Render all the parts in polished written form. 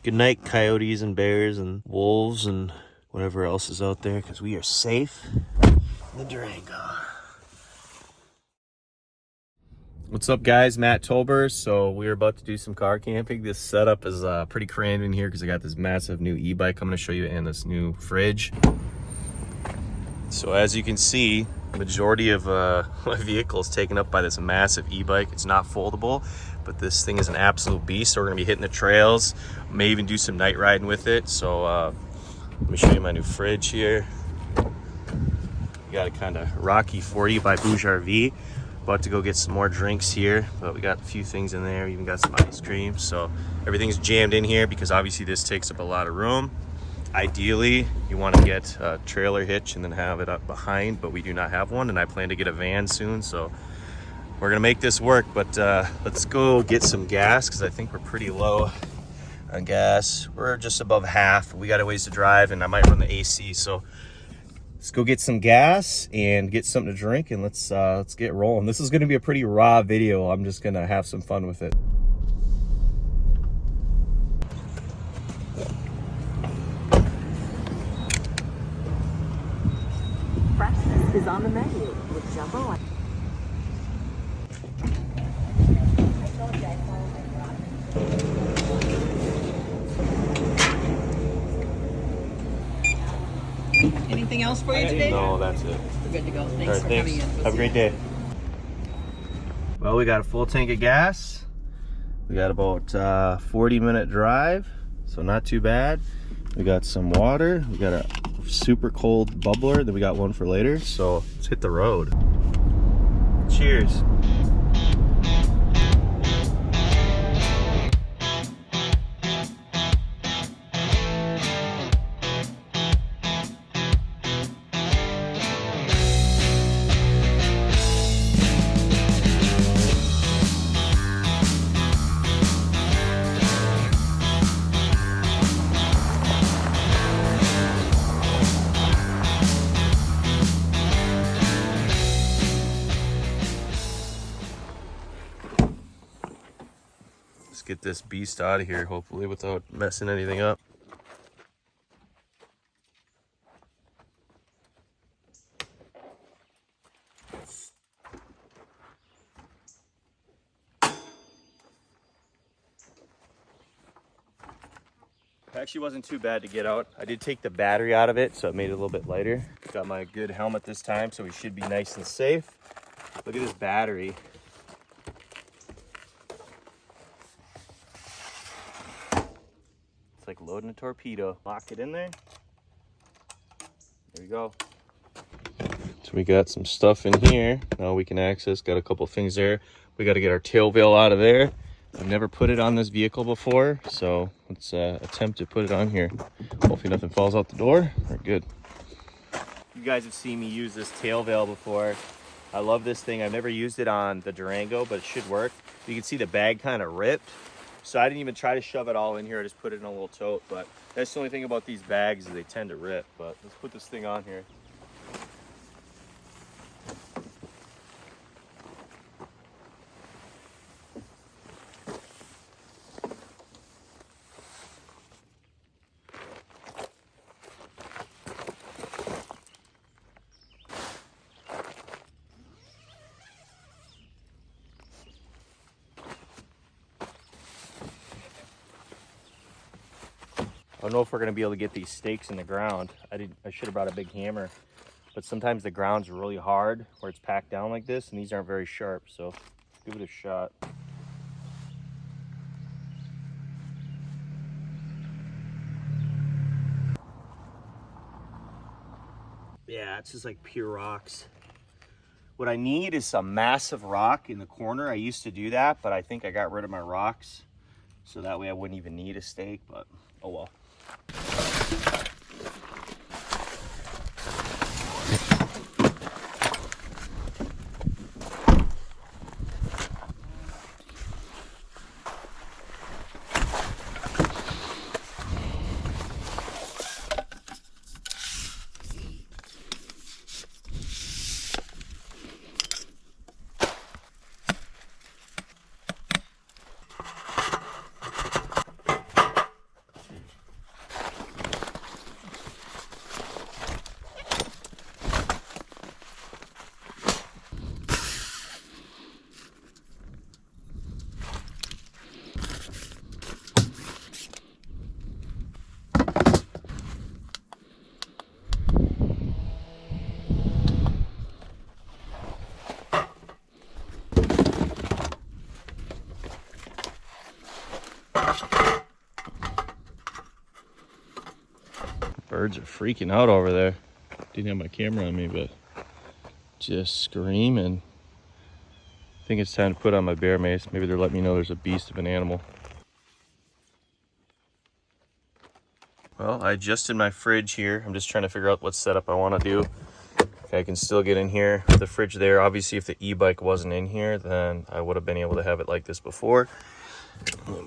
Good night, coyotes and bears and wolves and whatever else is out there, because we are safe in the Durango. What's up, guys? Matt Tolbers. So we're about to do some car camping. This setup is pretty crammed in here because I got this massive new e-bike I'm going to show you and this new fridge. So as you can see, majority of my vehicle is taken up by this massive e-bike. It's not foldable, but this thing is an absolute beast. So we're gonna be hitting the trails, may even do some night riding with it. So let me show you my new fridge here. We got a kind of Rocky 40 by Bouge RV. About to go get some more drinks here, but we got a few things in there. We even got some ice cream. So everything's jammed in here because obviously this takes up a lot of room. Ideally, you want to get a trailer hitch and then have it up behind, but we do not have one, and I plan to get a van soon, so we're gonna make this work. But let's go get some gas because I think we're pretty low on gas. We're just above half. We got a ways to drive, and I might run the AC, so let's go get some gas and get something to drink, and let's get rolling. This is gonna be a pretty raw video. I'm just gonna have some fun with it. Freshness is on the menu with Jumbo. Anything else for you today? No, that's it. We're good to go. Thanks All right, for thanks. coming in. Have a great day. Well, we got a full tank of gas. We got about 40-minute drive, so not too bad. We got some water. We got a super cold bubbler. Then we got one for later. So let's hit the road. Cheers. Let's get this beast out of here, hopefully, without messing anything up. Actually wasn't too bad to get out. I did take the battery out of it, so it made it a little bit lighter. Got my good helmet this time, so we should be nice and safe. Look at this battery. It's like loading a torpedo. Lock it in there. There we go. So we got some stuff in here. Now we can access. Got a couple things there. We got to get our tail veil out of there. I've never put it on this vehicle before, so let's attempt to put it on here. Hopefully nothing falls out the door. We're good. You guys have seen me use this tail veil before. I love this thing. I've never used it on the Durango, but it should work. You can see the bag kind of ripped. So I didn't even try to shove it all in here. I just put it in a little tote. But that's the only thing about these bags is they tend to rip. But let's put this thing on here. I don't know if we're gonna be able to get these stakes in the ground. I should have brought a big hammer, but sometimes the ground's really hard where it's packed down like this, and these aren't very sharp, so let's give it a shot. Yeah, it's just like pure rocks. What I need is some massive rock in the corner. I used to do that, but I think I got rid of my rocks, so that way I wouldn't even need a stake, but oh well. Birds are freaking out over there. Didn't have my camera on me, but just screaming. I think it's time to put on my bear mace. Maybe they're letting me know there's a beast of an animal. Well, I adjusted my fridge here. I'm just trying to figure out what setup I want to do. Okay, I can still get in here with the fridge there. Obviously, if the e-bike wasn't in here, then I would have been able to have it like this before.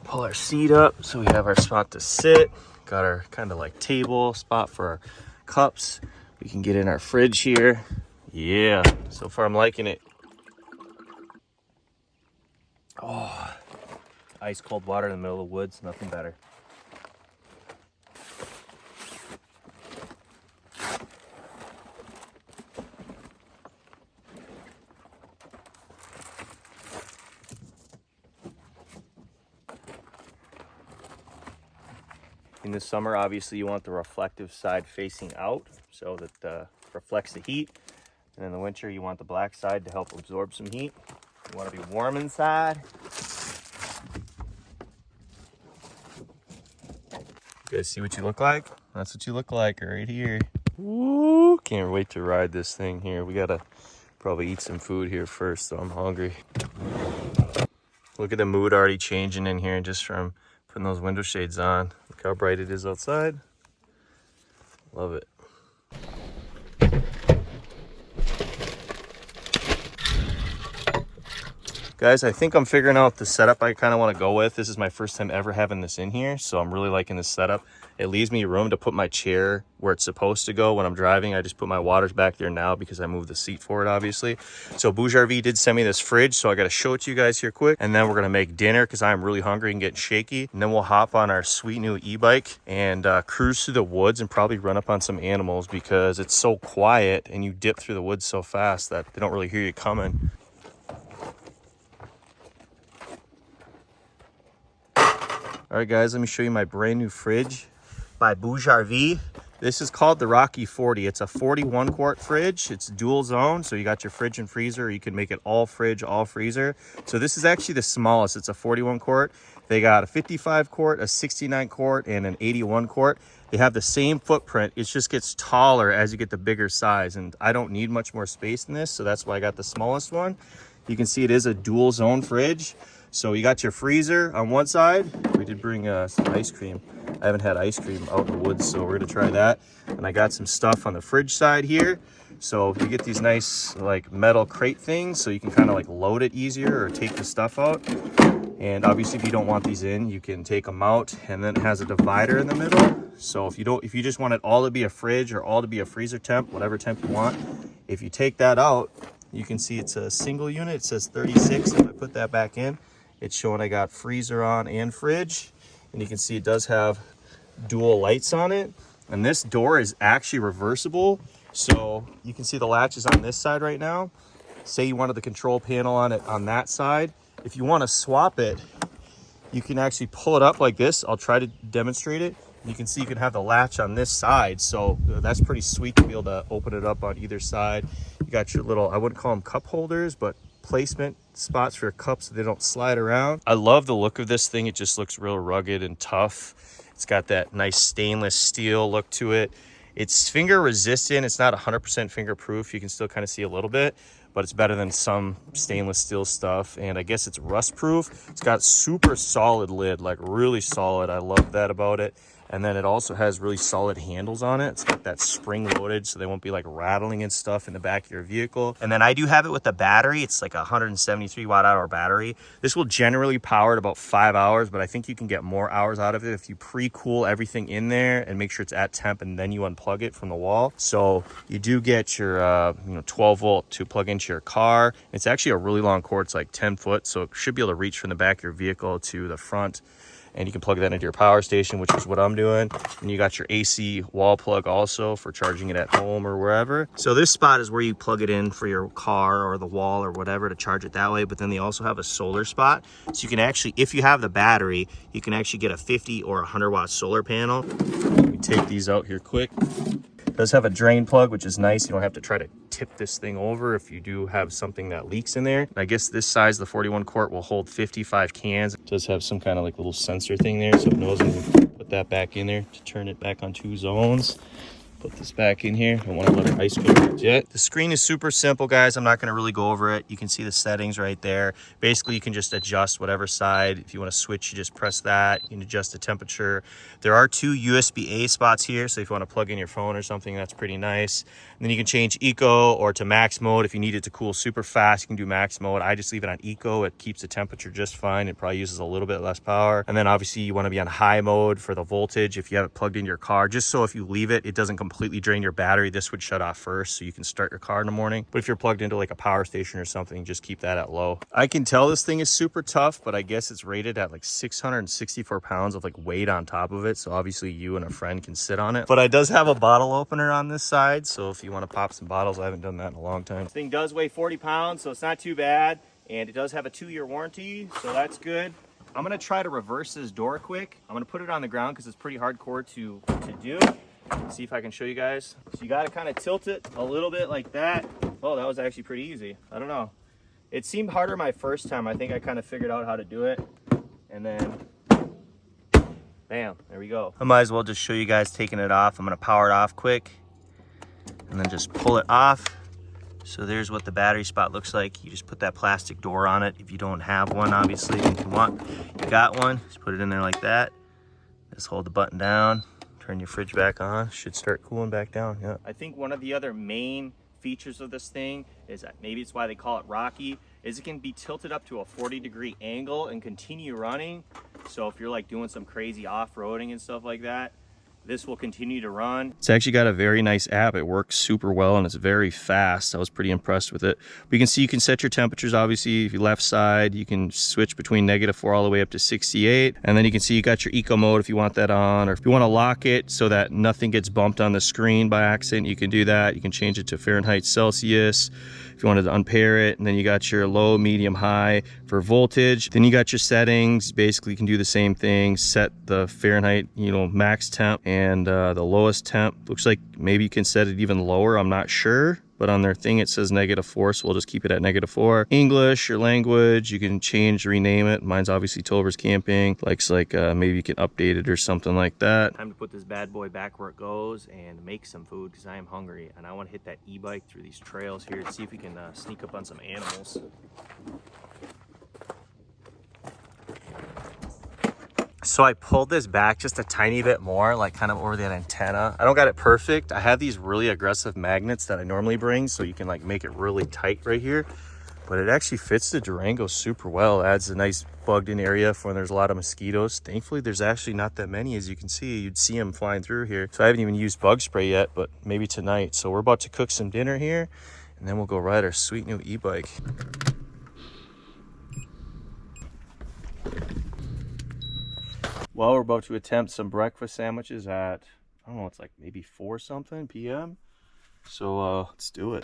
Pull our seat up so we have our spot to sit. Got our kind of like table spot for our cups. We can get in our fridge here. Yeah, so far I'm liking it. Oh, ice cold water in the middle of the woods, nothing better. In the summer, obviously you want the reflective side facing out so that reflects the heat. And in the winter, you want the black side to help absorb some heat. You want to be warm inside. You guys see what you look like? That's what you look like right here. Woo! Can't wait to ride this thing here. We gotta probably eat some food here first, so I'm hungry. Look at the mood already changing in here just from putting those window shades on. Look how bright it is outside. Love it. Guys, I think I'm figuring out the setup I kind of want to go with. This is my first time ever having this in here, so I'm really liking this setup. It leaves me room to put my chair where it's supposed to go when I'm driving. I just put my waters back there now because I moved the seat forward, obviously. So Bouge RV did send me this fridge, so I got to show it to you guys here quick. And then we're going to make dinner because I'm really hungry and getting shaky. And then we'll hop on our sweet new e-bike and cruise through the woods and probably run up on some animals because it's so quiet and you dip through the woods so fast that they don't really hear you coming. All right, guys, let me show you my brand new fridge by Bouge RV. This is called the Rocky 40. It's a 41 quart fridge. It's dual zone, so you got your fridge and freezer. You can make it all fridge, all freezer. So this is actually the smallest. It's a 41 quart. They got a 55 quart, a 69 quart, and an 81 quart. They have the same footprint. It just gets taller as you get the bigger size, and I don't need much more space in this, so that's why I got the smallest one. You can see it is a dual zone fridge. So you got your freezer on one side. We did bring some ice cream. I haven't had ice cream out in the woods, so we're gonna try that. And I got some stuff on the fridge side here. So you get these nice like metal crate things so you can kind of like load it easier or take the stuff out. And obviously if you don't want these in, you can take them out, and then it has a divider in the middle. So if you just want it all to be a fridge or all to be a freezer temp, whatever temp you want, if you take that out, you can see it's a single unit. It says 36. If I put that back in, it's showing I got freezer on and fridge. And you can see it does have dual lights on it. And this door is actually reversible. So you can see the latch is on this side right now. Say you wanted the control panel on it on that side. If you want to swap it, you can actually pull it up like this. I'll try to demonstrate it. You can see you can have the latch on this side. So that's pretty sweet to be able to open it up on either side. You got your little, I wouldn't call them cup holders, but placement spots for your cups so they don't slide around. I love the look of this thing. It just looks real rugged and tough. It's got that nice stainless steel look to it. It's finger resistant. It's not 100% finger proof. You can still kind of see a little bit, but it's better than some stainless steel stuff. And I guess it's rust proof. It's got super solid lid, like really solid. I love that about it. And then it also has really solid handles on it. It's got that spring loaded so they won't be like rattling and stuff in the back of your vehicle. And then I do have it with the battery. It's like a 173 watt hour battery. This will generally power at about 5 hours, but I think you can get more hours out of it if you pre-cool everything in there and make sure it's at temp, and then you unplug it from the wall. So you do get your 12 volt to plug into your car. It's actually a really long cord. It's like 10 foot. So it should be able to reach from the back of your vehicle to the front. And you can plug that into your power station, which is what I'm doing. And you got your AC wall plug also for charging it at home or wherever. So this spot is where you plug it in for your car or the wall or whatever to charge it that way. But then they also have a solar spot. So you can actually, if you have the battery, you can actually get a 50 or 100 watt solar panel. Let me take these out here quick. It does have a drain plug, which is nice. You don't have to try to tip this thing over if you do have something that leaks in there. I guess this size, the 41 quart, will hold 55 cans. It does have some kind of like little sensor thing there, so it knows when you put Put that back in there to turn it back on 2 zones. Put this back in here. Don't want to let it ice cold yet. The screen is super simple, guys. I'm not going to really go over it. You can see the settings right there. Basically, you can just adjust whatever side. If you want to switch, you just press that. You can adjust the temperature. There are 2 USB-A spots here, so if you want to plug in your phone or something, that's pretty nice. And then you can change eco or to max mode. If you need it to cool super fast, you can do max mode. I just leave it on eco. It keeps the temperature just fine. It probably uses a little bit less power. And then obviously you want to be on high mode for the voltage if you have it plugged in your car, just so if you leave it, it doesn't completely drain your battery. This would shut off first so you can start your car in the morning. But if you're plugged into like a power station or something, just keep that at low. I can tell this thing is super tough, but I guess it's rated at like 664 pounds of like weight on top of it. So obviously you and a friend can sit on it. But it does have a bottle opener on this side. So if you want to pop some bottles, I haven't done that in a long time. This thing does weigh 40 pounds, so it's not too bad. And it does have a 2-year warranty, so that's good. I'm gonna try to reverse this door quick. I'm gonna put it on the ground because it's pretty hardcore to do. See if I can show you guys. So you gotta kind of tilt it a little bit like that. Oh, that was actually pretty easy. I don't know. It seemed harder my first time. I think I kind of figured out how to do it. And then, bam, there we go. I might as well just show you guys taking it off. I'm gonna power it off quick and then just pull it off. So there's what the battery spot looks like. You just put that plastic door on it. If you don't have one, obviously, if you got one, just put it in there like that. Just hold the button down, turn your fridge back on. Should start cooling back down, yeah. I think one of the other main features of this thing is that maybe it's why they call it Rocky, is it can be tilted up to a 40-degree angle and continue running. So if you're like doing some crazy off-roading and stuff like that, this will continue to run. It's actually got a very nice app. It works super well and it's very fast. I was pretty impressed with it. But you can see you can set your temperatures, obviously. If you left side, you can switch between -4 all the way up to 68. And then you can see you got your eco mode if you want that on, or if you want to lock it so that nothing gets bumped on the screen by accident, you can do that. You can change it to Fahrenheit, Celsius if you wanted to unpair it. And then you got your low, medium, high for voltage. Then you got your settings. Basically, you can do the same thing. Set the Fahrenheit, max temp and the lowest temp. Looks like maybe you can set it even lower. I'm not sure. But on their thing, it says -4, so we'll just keep it at -4. English, your language, you can change, rename it. Mine's obviously Tolbers Camping. Maybe you can update it or something like that. Time to put this bad boy back where it goes and make some food because I am hungry. And I want to hit that e-bike through these trails here to see if we can sneak up on some animals. So I pulled this back just a tiny bit more, like kind of over that antenna. I don't got it perfect. I have these really aggressive magnets that I normally bring, so you can like make it really tight right here. But it actually fits the Durango super well. It adds a nice bugged in area for when there's a lot of mosquitoes. Thankfully, there's actually not that many, as you can see. You'd see them flying through here. So I haven't even used bug spray yet, but maybe tonight. So we're about to cook some dinner here, and then we'll go ride our sweet new e-bike. Well, we're about to attempt some breakfast sandwiches at, I don't know, it's like maybe 4 something p.m. So let's do it.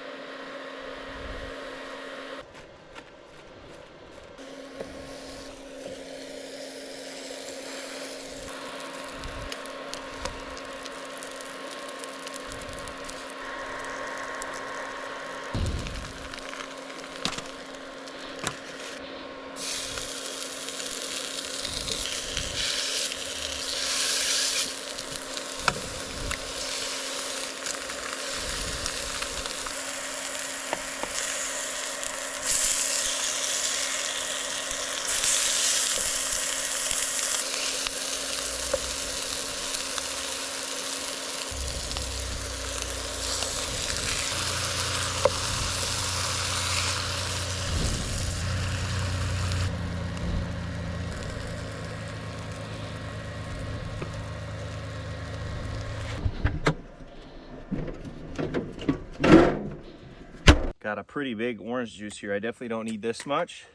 Got a pretty big orange juice here. I definitely don't need this much,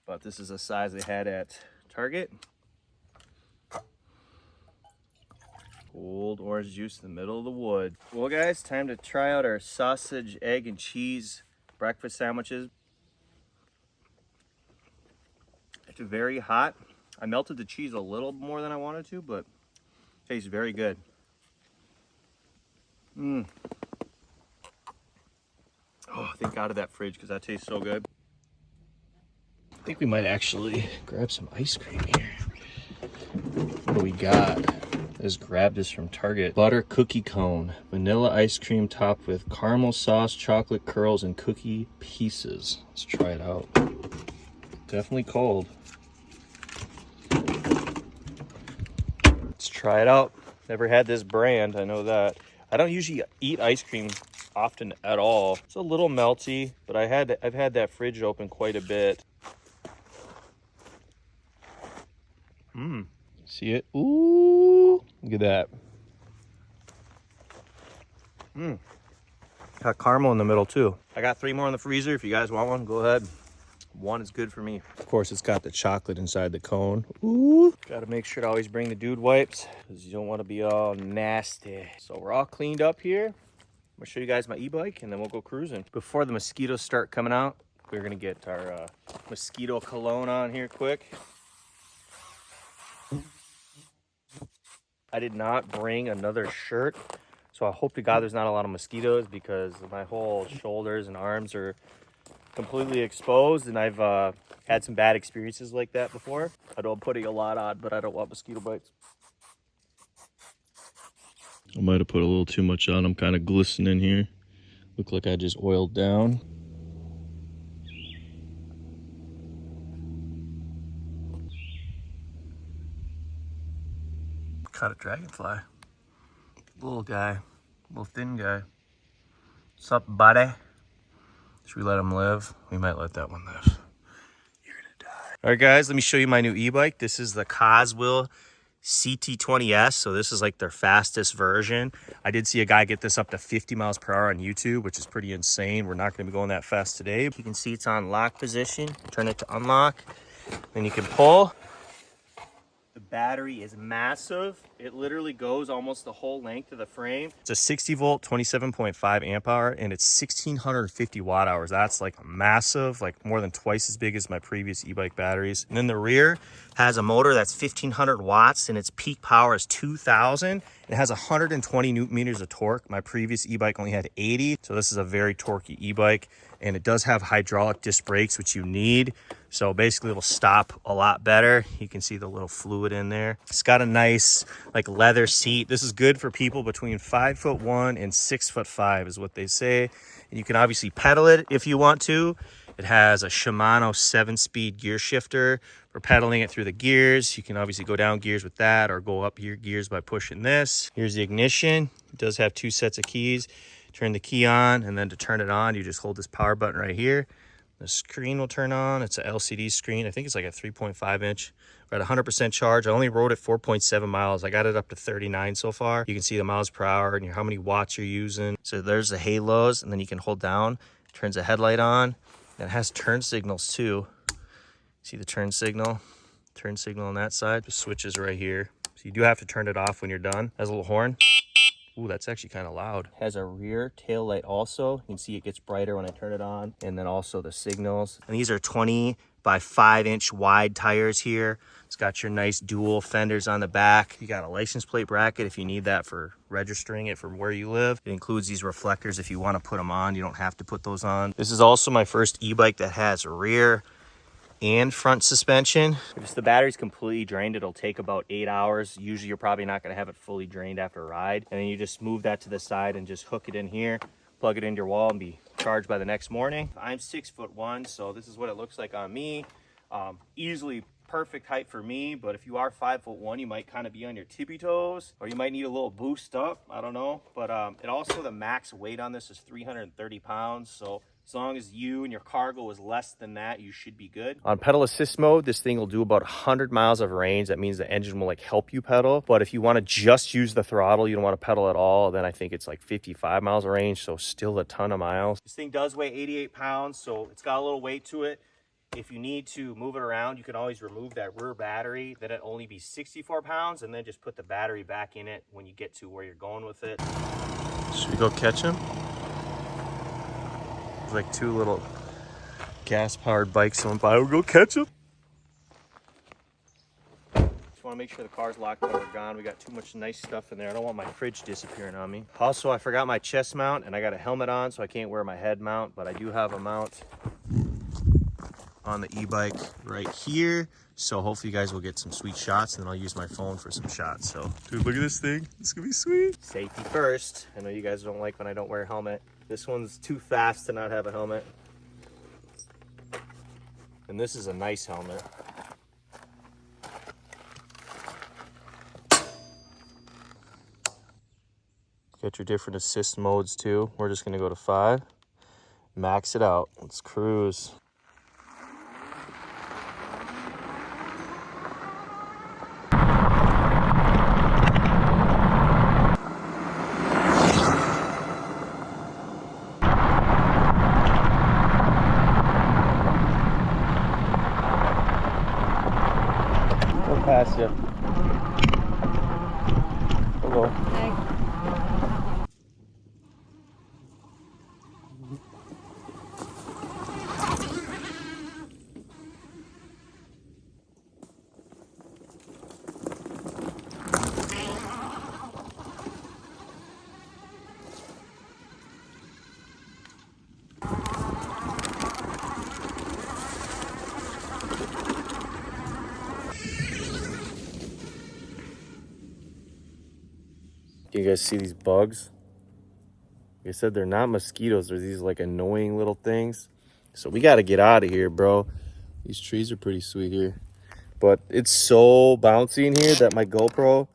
but this is the size they had at Target. Old orange juice in the middle of the wood. Well guys, time to try out our sausage, egg, and cheese breakfast sandwiches. It's very hot. I melted the cheese a little more than I wanted to, but it tastes very good. Oh, thank God of that fridge because that tastes so good. I think we might actually grab some ice cream here. What do we got? Just grabbed this from Target. Butter cookie cone. Vanilla ice cream topped with caramel sauce, chocolate curls, and cookie pieces. Let's try it out. Definitely cold. Let's try it out. Never had this brand, I know that. I don't usually eat ice cream often at all. It's a little melty, but I've had that fridge open quite a bit. See it? Ooh, look at that. Got caramel in the middle too. I got 3 more in the freezer. If you guys want one, go ahead. 1 is good for me. Of course, it's got the chocolate inside the cone. Ooh. Gotta make sure to always bring the dude wipes because you don't want to be all nasty. So we're all cleaned up here. I'm gonna show you guys my e-bike and then we'll go cruising. Before the mosquitoes start coming out, we're gonna get our mosquito cologne on here quick. I did not bring another shirt, so I hope to God there's not a lot of mosquitoes because my whole shoulders and arms are completely exposed, and I've had some bad experiences like that before. I know I'm putting a lot on, but I don't want mosquito bites. I might have put a little too much on. I'm kind of glistening here. Look like I just oiled down. Caught a dragonfly. Little guy, little thin guy. What's up, buddy? Should we let him live? We might let that one live. You're gonna die. All right, guys, let me show you my new e-bike. This is the COSWHEEL CT20S. So this is like their fastest version. I did see a guy get this up to 50 miles per hour on YouTube, which is pretty insane. We're not gonna be going that fast today. You can see it's on lock position. Turn it to unlock. Then you can pull. The battery is massive. It literally goes almost the whole length of the frame. It's a 60 volt, 27.5 amp hour, and it's 1650 watt hours. That's like massive, like more than twice as big as my previous e-bike batteries. And then the rear has a motor that's 1500 watts and its peak power is 2000. It has 120 newton meters of torque. My previous e-bike only had 80. So this is a very torquey e-bike, and it does have hydraulic disc brakes, which you need. So basically it'll stop a lot better. You can see the little fluid in there. It's got a nice like leather seat. This is good for people between 5'1" and 6'5" is what they say. And you can obviously pedal it if you want to. It has a Shimano 7-speed gear shifter for pedaling it through the gears. You can obviously go down gears with that or go up your gears by pushing this. Here's the ignition. It does have 2 sets of keys. Turn the key on, and then to turn it on, you just hold this power button right here. The screen will turn on. It's an LCD screen. I think it's like a 3.5 inch. We're at 100% charge. I only rode it 4.7 miles. I got it up to 39 so far. You can see the miles per hour and how many watts you're using. So there's the halos, and then you can hold down. It turns the headlight on. And it has turn signals too. See the turn signal? Turn signal on that side. The switch is right here. So you do have to turn it off when you're done. It has a little horn. Ooh, that's actually kind of loud. Has a rear tail light also. You can see it gets brighter when I turn it on. And then also the signals. And these are 20 by 5 inch wide tires here. It's got your nice dual fenders on the back. You got a license plate bracket if you need that for registering it from where you live. It includes these reflectors if you want to put them on. You don't have to put those on. This is also my first e-bike that has rear and front suspension. If the battery's completely drained, it'll take about 8 hours. Usually you're probably not going to have it fully drained after a ride. And then you just move that to the side and just hook it in here, plug it into your wall, and be charged by the next morning. I'm 6'1", so this is what it looks like on me. Easily perfect height for me, but if you are 5'1", you might kind of be on your tippy toes, or you might need a little boost up. I don't know. But it also, the max weight on this is 330 pounds. So as long as you and your cargo is less than that, you should be good. On pedal assist mode, this thing will do about 100 miles of range. That means the engine will like help you pedal. But if you want to just use the throttle, you don't want to pedal at all, then I think it's like 55 miles of range. So still a ton of miles. This thing does weigh 88 pounds, so it's got a little weight to it. If you need to move it around, you can always remove that rear battery. Then it'll only be 64 pounds, and then just put the battery back in it when you get to where you're going with it. Should we go catch him? There's like 2 little gas-powered bikes went by. We'll go catch him. Just want to make sure the car's locked when we're gone. We got too much nice stuff in there. I don't want my fridge disappearing on me. Also, I forgot my chest mount, and I got a helmet on, so I can't wear my head mount, but I do have a mount on the e-bike right here. So hopefully you guys will get some sweet shots, and then I'll use my phone for some shots. So dude, look at this thing. It's gonna be sweet. Safety first. I know you guys don't like when I don't wear a helmet. This one's too fast to not have a helmet. And this is a nice helmet. Get your different assist modes too. We're just gonna go to 5. Max it out. Let's cruise. Go past you. Hello. Hey. Do you guys see these bugs? Like I said, they're not mosquitoes. They're these like annoying little things. So we got to get out of here, bro. These trees are pretty sweet here. But it's so bouncy in here that my GoPro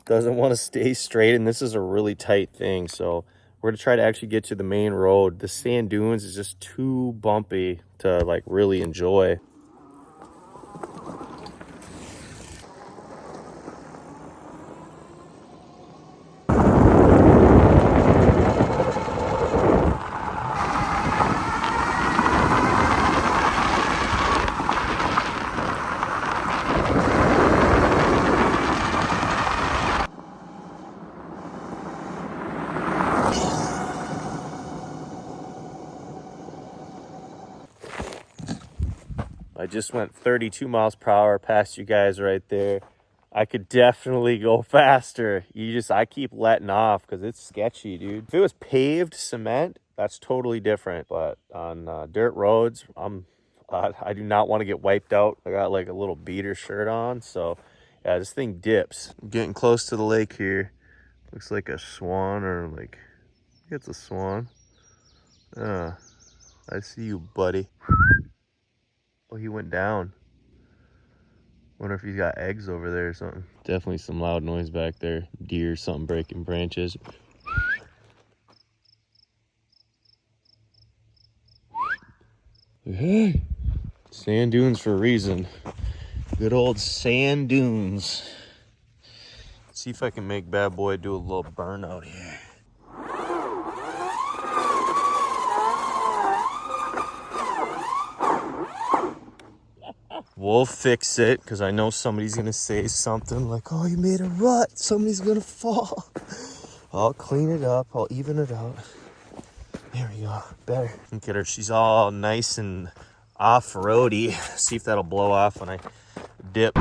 doesn't want to stay straight. And this is a really tight thing. So we're going to try to actually get to the main road. The sand dunes is just too bumpy to like really enjoy. I just went 32 miles per hour past you guys right there. I could definitely go faster. I keep letting off because it's sketchy, dude. If it was paved cement, that's totally different. But on dirt roads, I do not want to get wiped out. I got like a little beater shirt on. So yeah, this thing dips. I'm getting close to the lake here. Looks like a swan, or like, I think it's a swan. I see you, buddy. Oh, he went down. Wonder if he's got eggs over there or something. Definitely some loud noise back there. Deer, something breaking branches. Hey, sand dunes for a reason. Good old sand dunes. Let's see if I can make bad boy do a little burnout here. We'll fix it, because I know somebody's going to say something like, oh, you made a rut. Somebody's going to fall. I'll clean it up. I'll even it out. There we go. Better. Look at her. She's all nice and off-roady. See if that'll blow off when I dip.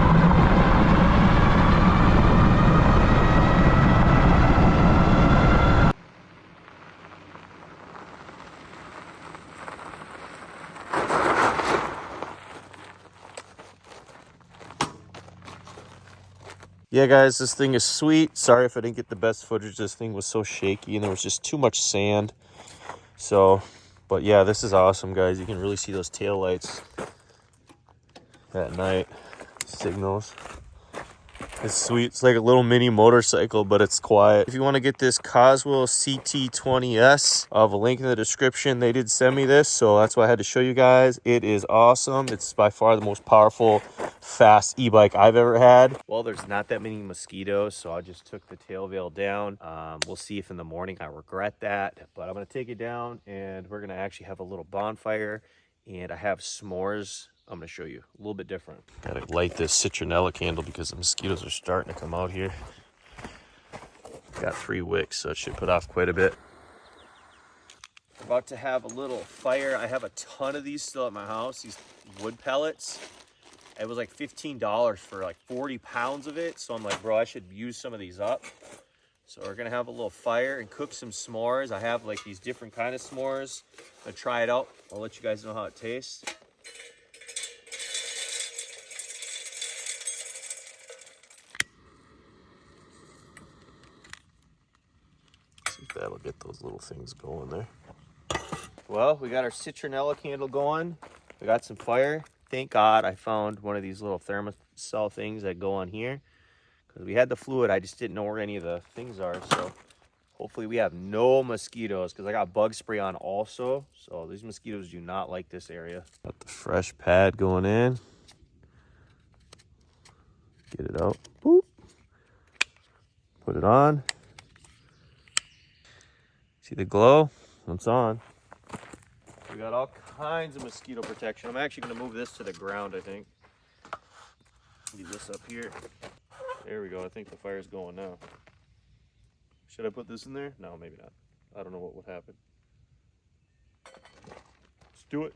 Yeah, guys, this thing is sweet. Sorry if I didn't get the best footage. This thing was so shaky and there was just too much sand. So, but yeah, this is awesome, guys. You can really see those tail lights at night. Signals. It's sweet. It's like a little mini motorcycle, but it's quiet. If you want to get this COSWHEEL CT20S, I'll have a link in the description. They did send me this, so that's why I had to show you guys. It is awesome. It's by far the most powerful, fast e-bike I've ever had. Well, there's not that many mosquitoes, so I just took the tail veil down. We'll see if in the morning I regret that, but I'm going to take it down, and we're going to actually have a little bonfire, and I have s'mores. I'm going to show you a little bit different. Got to light this citronella candle because the mosquitoes are starting to come out here. Got 3 wicks, so it should put off quite a bit. About to have a little fire. I have a ton of these still at my house, these wood pellets. It was like $15 for like 40 pounds of it. So I'm like, bro, I should use some of these up. So we're going to have a little fire and cook some s'mores. I have like these different kind of s'mores. I'm going to try it out. I'll let you guys know how it tastes. that'll get those little things going there. Well, we got our citronella candle going. We got some fire. Thank God I found one of these little thermocell things that go on here. Because we had the fluid, I just didn't know where any of the things are. So hopefully we have no mosquitoes, because I got bug spray on also. So these mosquitoes do not like this area. Got the fresh pad going in. Get it out. Boop. Put it on. See the glow? It's on. We got all kinds of mosquito protection. I'm actually going to move this to the ground, I think. Leave this up here. There we go. I think the fire's going now. Should I put this in there? No, maybe not. I don't know what would happen. Let's do it.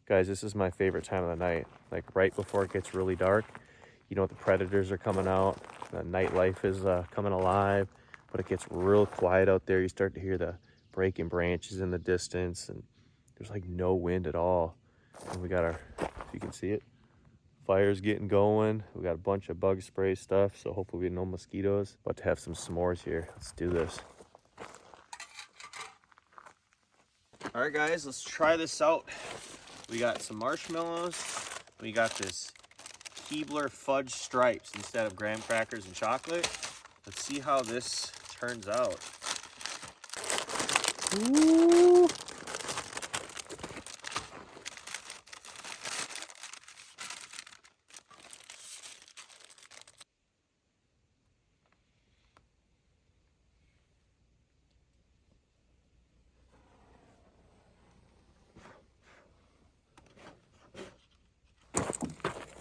Guys, this is my favorite time of the night. Like right before it gets really dark. You know, the predators are coming out. The nightlife is coming alive. But it gets real quiet out there. You start to hear the breaking branches in the distance, and there's like no wind at all. And we got our, if you can see it, fire's getting going. We got a bunch of bug spray stuff, so hopefully we have no mosquitoes. About to have some s'mores here. Let's do this. All right, guys, let's try this out. We got some marshmallows. We got this Keebler fudge stripes instead of graham crackers and chocolate. Let's see how this turns out. Ooh.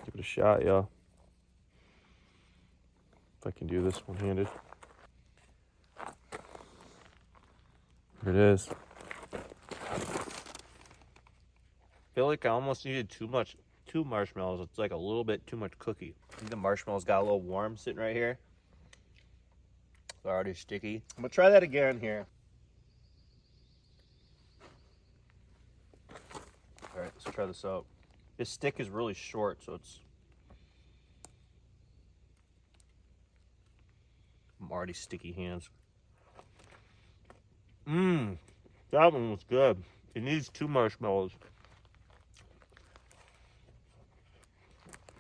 Give it a shot, y'all. If I can do this one-handed. Here it is. I feel like I almost needed two marshmallows. It's like a little bit too much cookie. I think the marshmallows got a little warm sitting right here. They're already sticky. I'm gonna try that again here. All right, let's try this out. This stick is really short, so it's... I'm already sticky hands. That one was good. It needs 2 marshmallows.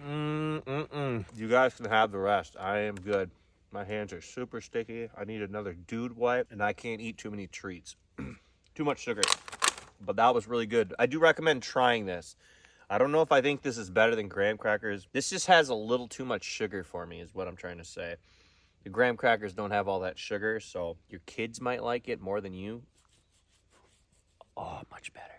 You guys can have the rest. I am good. My hands are super sticky. I need another dude wipe, and I can't eat too many treats. Too much sugar. But that was really good. I do recommend trying this. I don't know if I think this is better than graham crackers. This just has a little too much sugar for me, is what I'm trying to say. The graham crackers don't have all that sugar, so your kids might like it more than you. Oh, much better.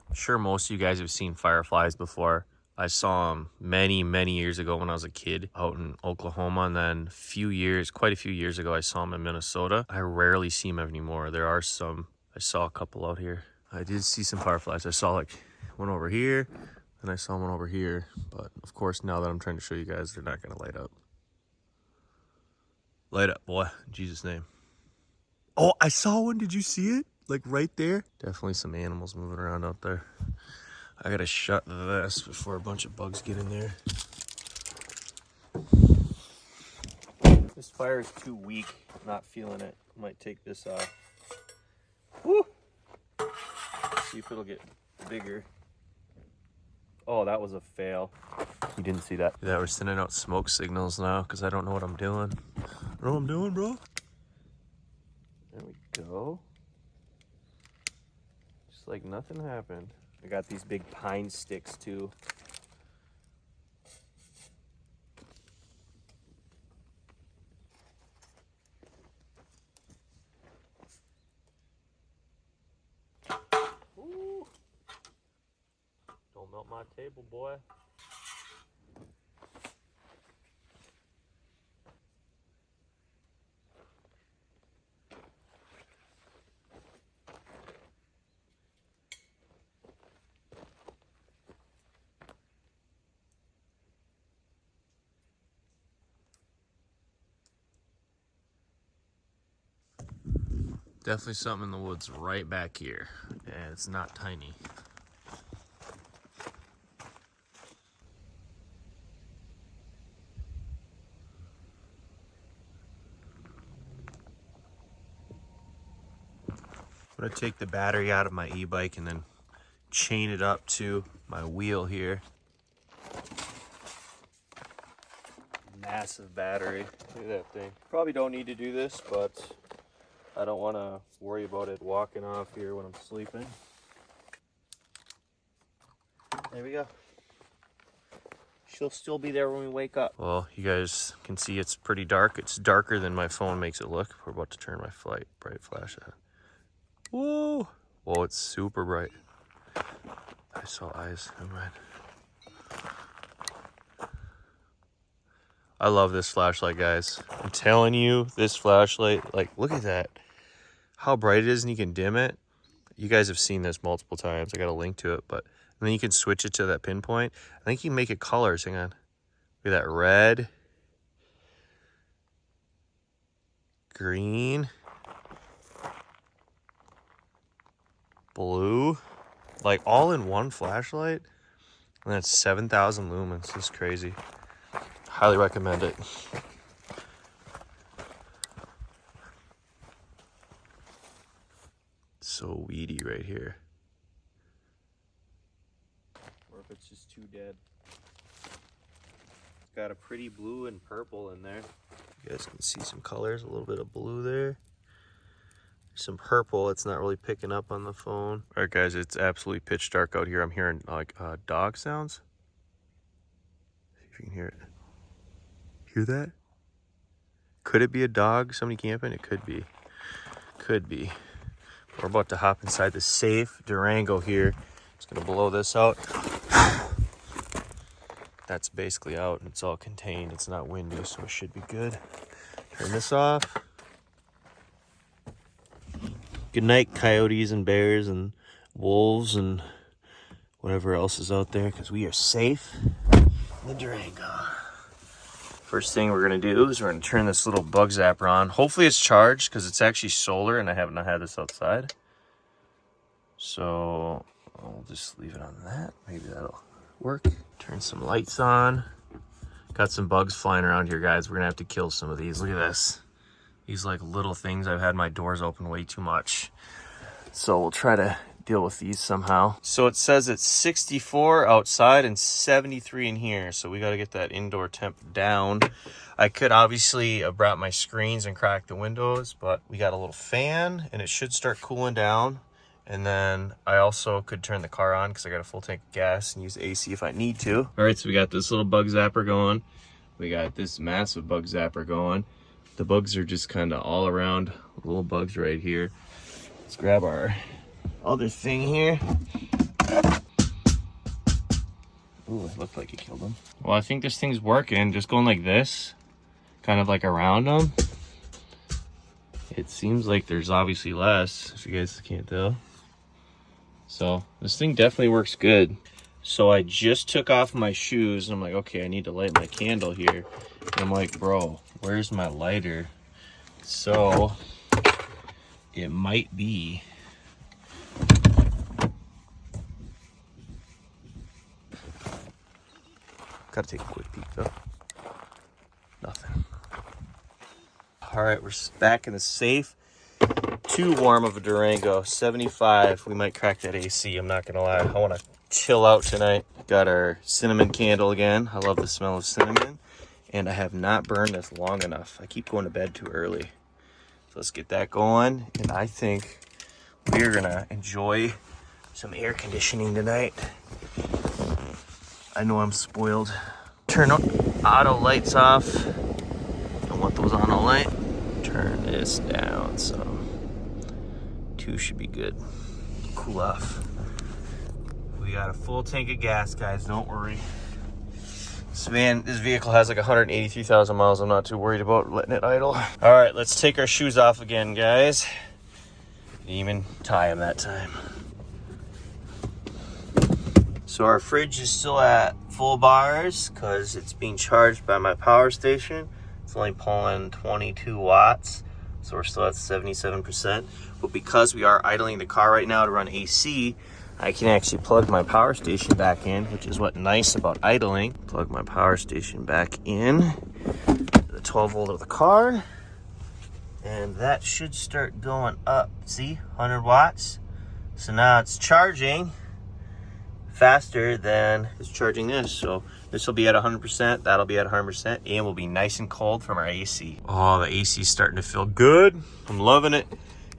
I'm sure most of you guys have seen fireflies before. I saw them many, many years ago when I was a kid out in Oklahoma. And then quite a few years ago, I saw them in Minnesota. I rarely see them anymore. There are some. I saw a couple out here. I did see some fireflies. I saw like one over here, and I saw one over here. But of course, now that I'm trying to show you guys, they're not going to light up. Light up, boy, in Jesus' name. Oh, I saw one. Did you see it? Like right there? Definitely some animals moving around out there. I gotta shut this before a bunch of bugs get in there. This fire is too weak. I'm not feeling it. Might take this off. Woo! See if it'll get bigger. Oh, that was a fail. You didn't see that. Yeah, we're sending out smoke signals now because I don't know what I'm doing. I don't know what I'm doing, bro. There we go. Just like nothing happened. I got these big pine sticks too. Ooh. Don't melt my table, boy. Definitely something in the woods right back here. Yeah, it's not tiny. I'm gonna take the battery out of my e-bike and then chain it up to my wheel here. Massive battery. Look at that thing. Probably don't need to do this, but I don't want to worry about it walking off here when I'm sleeping. There we go. She'll still be there when we wake up. Well, you guys can see it's pretty dark. It's darker than my phone makes it look. We're about to turn my bright flash on. Whoa! Whoa, it's super bright. I saw eyes. Never mind. I love this flashlight, guys. I'm telling you, this flashlight, like, look at that. How bright it is, and you can dim it. You guys have seen this multiple times. I got a link to it, but and then you can switch it to that pinpoint. I think you can make it colors. Hang on. Look at that red, green, blue, like all in one flashlight. And that's 7,000 lumens. This is crazy. Highly recommend it. So weedy right here. Or if it's just too dead. It's got a pretty blue and purple in there. You guys can see some colors, a little bit of blue there. Some purple, it's not really picking up on the phone. All right, guys, it's absolutely pitch dark out here. I'm hearing like dog sounds. See if you can hear it. Hear that? Could it be a dog? Somebody camping? It could be. Could be. We're about to hop inside the safe Durango here. It's gonna blow this out. That's basically out and it's all contained. It's not windy, so it should be good. Turn this off. Good night, coyotes and bears and wolves and whatever else is out there, because we are safe in the Durango. First thing we're gonna do is we're gonna turn this little bug zapper on. Hopefully it's charged, because it's actually solar and I have not had this outside. So I'll just leave it on that. Maybe that'll work. Turn some lights on. Got some bugs flying around here, guys. We're gonna have to kill some of these. Look at this. These like little things. I've had my doors open way too much. So we'll try to deal with these somehow. So it says it's 64 outside and 73 in here. So we got to get that indoor temp down. I could obviously have brought my screens and cracked the windows, but we got a little fan and it should start cooling down. And then I also could turn the car on because I got a full tank of gas and use the AC if I need to. All right, so we got this little bug zapper going. We got this massive bug zapper going. The bugs are just kind of all around, little bugs right here. Let's grab our other thing here. Ooh, it looked like it killed them. Well, I think this thing's working, just going like this, kind of like around them. It seems like there's obviously less, if you guys can't tell. So this thing definitely works good. So I just took off my shoes and I'm like, okay, I need to light my candle here. And I'm like, bro, where's my lighter? So it might be gotta take a quick peek though. Nothing. All right, we're back in the safe. Too warm of a Durango, 75. We might crack that AC, I'm not gonna lie. I wanna chill out tonight. Got our cinnamon candle again. I love the smell of cinnamon. And I have not burned this long enough. I keep going to bed too early. So let's get that going. And I think we're gonna enjoy some air conditioning tonight. I know I'm spoiled. Turn auto lights off. Don't want those on all night. Turn this down, so 2 should be good. Cool off. We got a full tank of gas, guys, don't worry. This vehicle has like 183,000 miles. I'm not too worried about letting it idle. All right, let's take our shoes off again, guys. Didn't even tie them that time. So our fridge is still at full bars because it's being charged by my power station. It's only pulling 22 watts, so we're still at 77%. But because we are idling the car right now to run AC, I can actually plug my power station back in, which is what's nice about idling. Plug my power station back in to the 12 volt of the car. And that should start going up. See, 100 watts. So now it's charging faster than it's charging this. So this will be at 100%, that'll be at 100%, and will be nice and cold from our AC. Oh, the AC is starting to feel good. I'm loving it.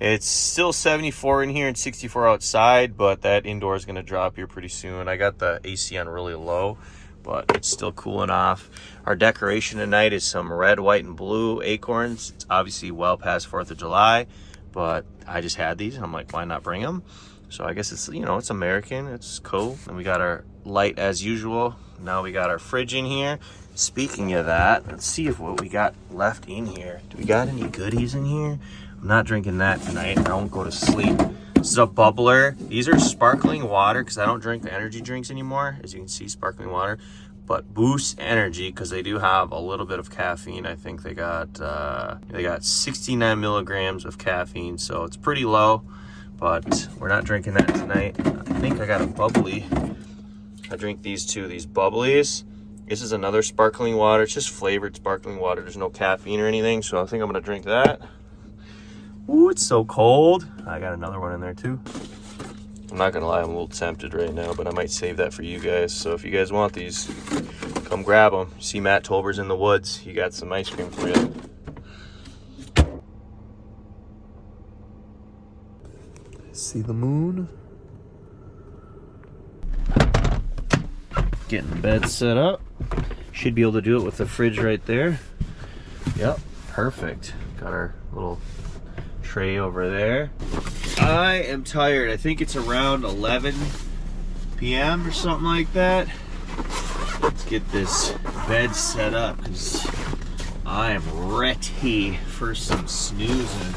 It's still 74 in here and 64 outside, but that indoor is gonna drop here pretty soon. I got the AC on really low, but it's still cooling off. Our decoration tonight is some red, white, and blue acorns. It's obviously well past 4th of July, but I just had these and I'm like, why not bring them? So I guess it's, you know, it's American, it's cool. And we got our light as usual. Now we got our fridge in here. Speaking of that, let's see if what we got left in here. Do we got any goodies in here? I'm not drinking that tonight. I won't go to sleep. This is a bubbler. These are sparkling water because I don't drink the energy drinks anymore. As you can see, sparkling water. But Boost Energy, because they do have a little bit of caffeine. I think they got 69 milligrams of caffeine, so it's pretty low. But we're not drinking that tonight. I think I got a bubbly. I drink these two, these bubblies. This is another sparkling water. It's just flavored sparkling water. There's no caffeine or anything, so I think I'm gonna drink that. Ooh, it's so cold. I got another one in there too. I'm not gonna lie, I'm a little tempted right now, but I might save that for you guys. So if you guys want these, come grab them. See Matt Tolbers in the woods. He got some ice cream for you. See the moon? Getting the bed set up. Should be able to do it with the fridge right there. Yep, perfect. Got our little tray over there. I am tired. I think it's around 11 p.m. or something like that. Let's get this bed set up because I am ready for some snoozing.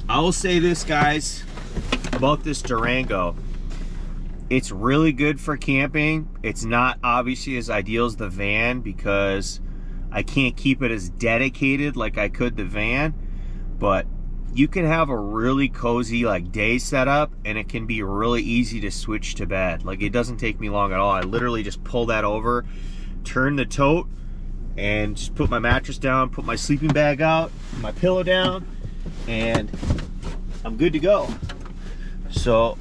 I will say this, guys, about this Durango. It's really good for camping. It's not obviously as ideal as the van because I can't keep it as dedicated like I could the van, but you can have a really cozy like day setup and it can be really easy to switch to bed. Like it doesn't take me long at all. I literally just pull that over, turn the tote, and just put my mattress down, put my sleeping bag out, my pillow down, and I'm good to go. So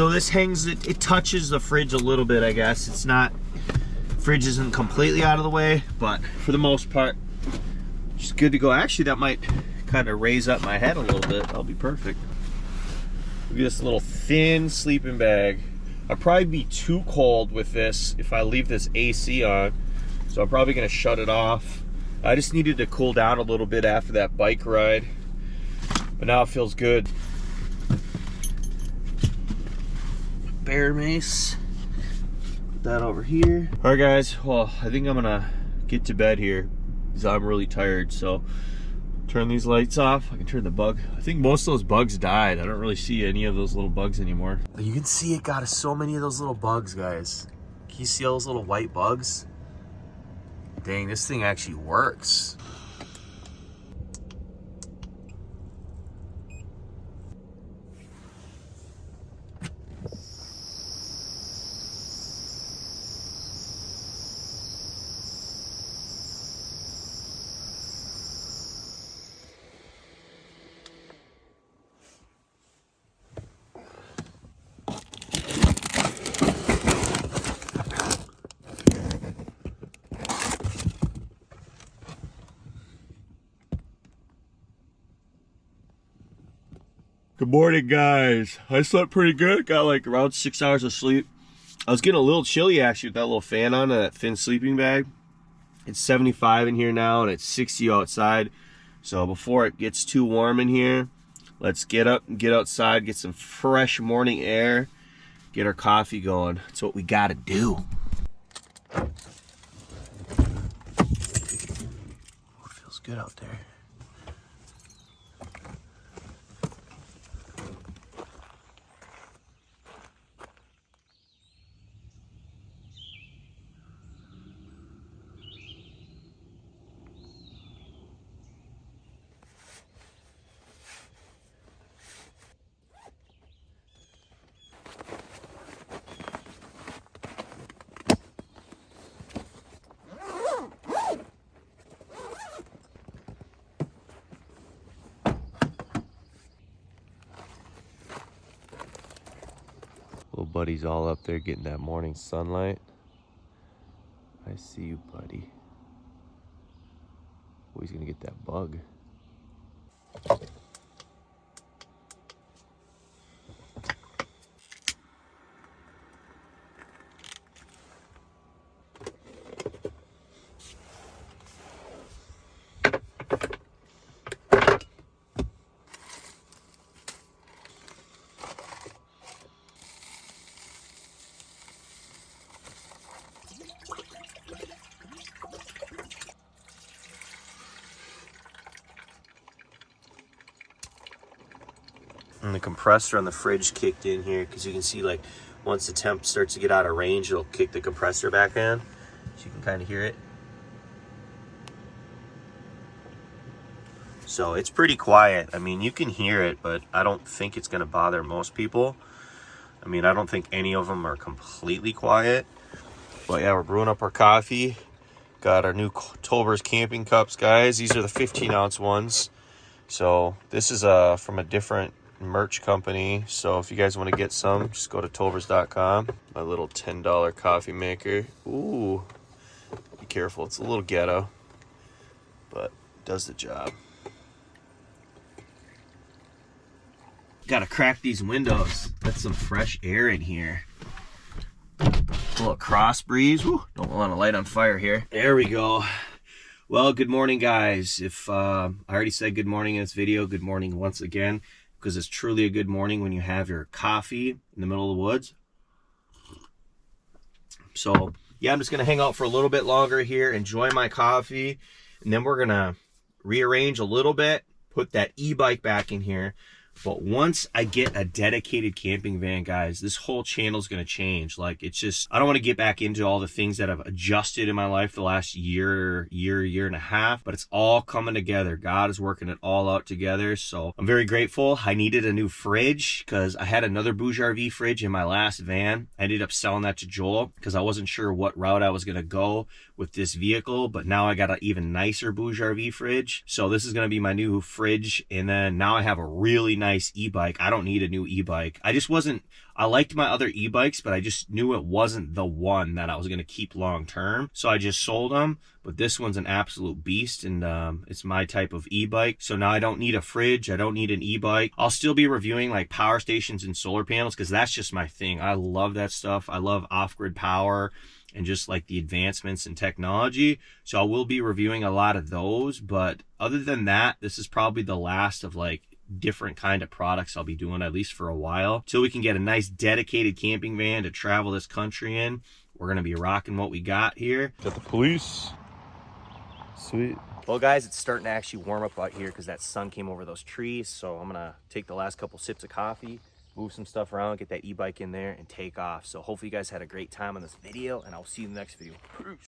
this hangs, it touches the fridge a little bit, I guess. It's not, fridge isn't completely out of the way, but for the most part, just good to go. Actually, that might kind of raise up my head a little bit. That'll be perfect. Look at this little thin sleeping bag. I'll probably be too cold with this if I leave this AC on, so I'm probably gonna shut it off. I just needed to cool down a little bit after that bike ride, but now it feels good. Bear mace, put that over here. All right, guys, well, I think I'm gonna get to bed here because I'm really tired. So turn these lights off. I can turn the bug. I think most of those bugs died. I don't really see any of those little bugs anymore. You can see it got so many of those little bugs, guys. Can you see all those little white bugs? Dang, this thing actually works. Good morning, guys. I slept pretty good. Got like around 6 hours of sleep. I was getting a little chilly actually with that little fan on, that thin sleeping bag. It's 75 in here now and it's 60 outside. So before it gets too warm in here, let's get up and get outside, get some fresh morning air, get our coffee going. That's what we gotta do. Oh, it feels good out there. buddy's all up there getting that morning sunlight. I see you, buddy. Oh, he's gonna get that bug. And the compressor on the fridge kicked in here because you can see, like, once the temp starts to get out of range, it'll kick the compressor back in. So you can kind of hear it. So it's pretty quiet. I mean, you can hear it, but I don't think it's going to bother most people. I mean, I don't think any of them are completely quiet. But yeah, we're brewing up our coffee. Got our new Tolbers camping cups, guys. These are the 15-ounce ones. So this is from a different merch company. So if you guys want to get some, just go to tolbers.com. My little $10 coffee maker. Ooh, be careful. It's a little ghetto, but it does the job. Gotta crack these windows. Let some fresh air in here. A little cross breeze. Woo, don't want to light on fire here. There we go. Well, good morning, guys. If I already said good morning in this video, good morning once again, because it's truly a good morning when you have your coffee in the middle of the woods. So yeah, I'm just gonna hang out for a little bit longer here, enjoy my coffee, and then we're gonna rearrange a little bit, put that e-bike back in here. But once I get a dedicated camping van, guys, this whole channel is going to change. Like, it's just, I don't want to get back into all the things that I've adjusted in my life the last year and a half, but it's all coming together. God is working it all out together. So I'm very grateful. I needed a new fridge because I had another Bouge RV fridge in my last van. I ended up selling that to Joel because I wasn't sure what route I was going to go with this vehicle, but now I got an even nicer Bouge RV fridge. So this is going to be my new fridge. And then now I have a really nice e-bike. I don't need a new e-bike. I liked my other e-bikes, but I just knew it wasn't the one that I was going to keep long term. So I just sold them. But this one's an absolute beast, and it's my type of e-bike. So now I don't need a fridge. I don't need an e-bike. I'll still be reviewing like power stations and solar panels because that's just my thing. I love that stuff. I love off-grid power and just like the advancements in technology. So I will be reviewing a lot of those. But other than that, this is probably the last of like different kind of products I'll be doing, at least for a while, till we can get a nice dedicated camping van to travel this country in. We're going to be rocking what we got here. Got the police. Sweet. Well, guys, it's starting to actually warm up out here because that sun came over those trees. So I'm going to take the last couple sips of coffee, move some stuff around, get that e-bike in there, and take off. So hopefully you guys had a great time on this video, and I'll see you in the next video. Peace.